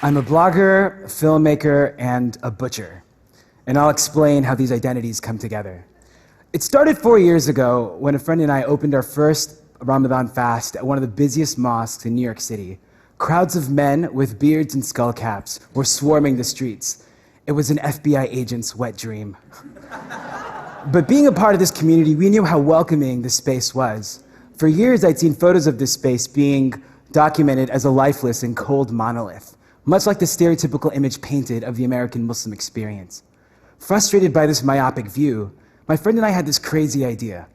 I'm a blogger, a filmmaker, and a butcher. And I'll explain how these identities come together. It started 4 years ago when a friend and I opened our first Ramadan fast at one of the busiest mosques in New York City. Crowds of men with beards and skull caps were swarming the streets. It was an FBI agent's wet dream. But being a part of this community, we knew how welcoming this space was. For years, I'd seen photos of this space being documented as a lifeless and cold monolith, much like the stereotypical image painted of the American Muslim experience. Frustrated by this myopic view, my friend and I had this crazy idea.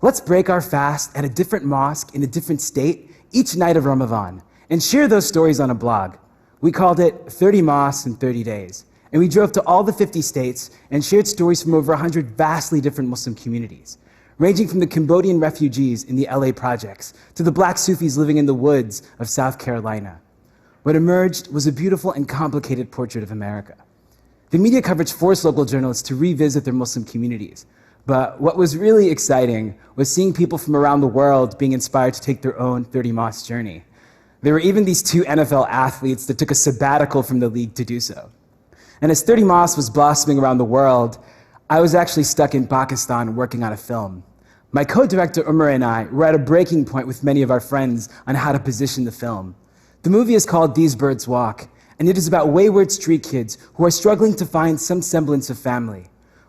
Let's break our fast at a different mosque in a different state each night of Ramadan and share those stories on a blog. We called it 30 Mosques in 30 Days. And we drove to all the 50 states and shared stories from over 100 vastly different Muslim communities, ranging from the Cambodian refugees in the LA projects to the black Sufis living in the woods of South Carolina. What emerged was a beautiful and complicated portrait of America. The media coverage forced local journalists to revisit their Muslim communities. But what was really exciting was seeing people from around the world being inspired to take their own 30 Mosque journey. There were even these 2 NFL athletes that took a sabbatical from the league to do so. And as 30 Mosques was blossoming around the world, I was actually stuck in Pakistan working on a film. My co-director Umar and I were at a breaking point with many of our friends on how to position the film. The movie is called These Birds Walk, and it is about wayward street kids who are struggling to find some semblance of family.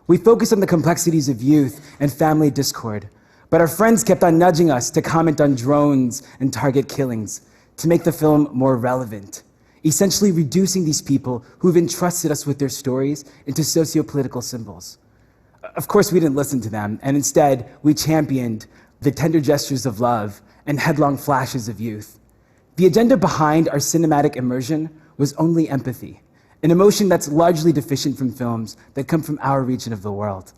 We focus on the complexities of youth and family discord, but our friends kept on nudging us to comment on drones and target killings to make the film more relevant, essentially reducing these people who've entrusted us with their stories into socio-political symbols. Of course, we didn't listen to them, and instead, we championed the tender gestures of love and headlong flashes of youth. The agenda behind our cinematic immersion was only empathy, an emotion that's largely deficient from films that come from our region of the world.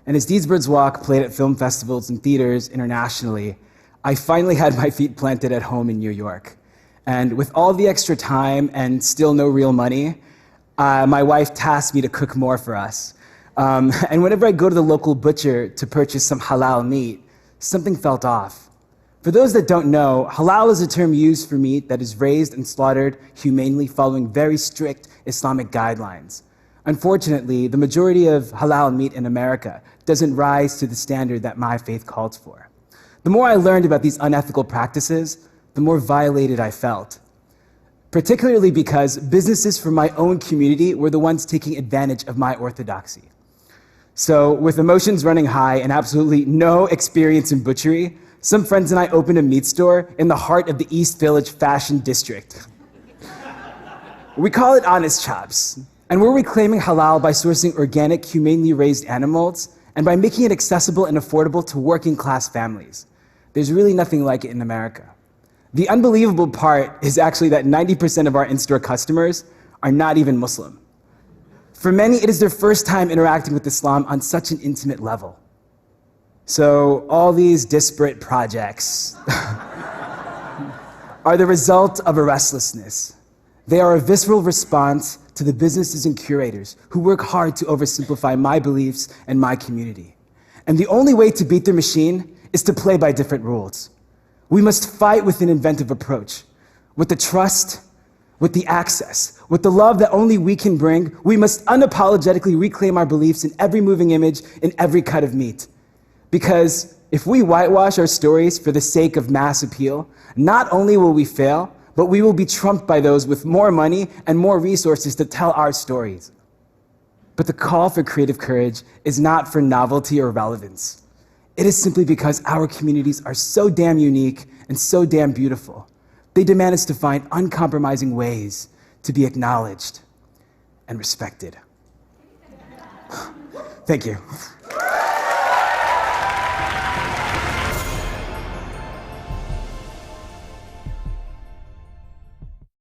And as These Birds Walk played at film festivals and theaters internationally, I finally had my feet planted at home in New York. And with all the extra time and still no real money, my wife tasked me to cook more for us. And whenever I go to the local butcher to purchase some halal meat, something felt off. For those that don't know, halal is a term used for meat that is raised and slaughtered humanely following very strict Islamic guidelines. Unfortunately, the majority of halal meat in America doesn't rise to the standard that my faith calls for. The more I learned about these unethical practices, the more violated I felt, particularly because businesses from my own community were the ones taking advantage of my orthodoxy. So with emotions running high and absolutely no experience in butchery, some friends and I opened a meat store in the heart of the East Village fashion district. We call it Honest Chops, and we're reclaiming halal by sourcing organic, humanely raised animals and by making it accessible and affordable to working class families. There's really nothing like it in America. The unbelievable part is actually that 90% of our in-store customers are not even Muslim. For many, it is their first time interacting with Islam on such an intimate level. So all these disparate projects are the result of a restlessness. They are a visceral response to the businesses and curators who work hard to oversimplify my beliefs and my community. And the only way to beat their machine is to play by different rules. We must fight with an inventive approach, with the trust, with the access, with the love that only we can bring. We must unapologetically reclaim our beliefs in every moving image, in every cut of meat. Because if we whitewash our stories for the sake of mass appeal, not only will we fail, but we will be trumped by those with more money and more resources to tell our stories. But the call for creative courage is not for novelty or relevance. It is simply because our communities are so damn unique and so damn beautiful. They demand us to find uncompromising ways to be acknowledged and respected. Thank you.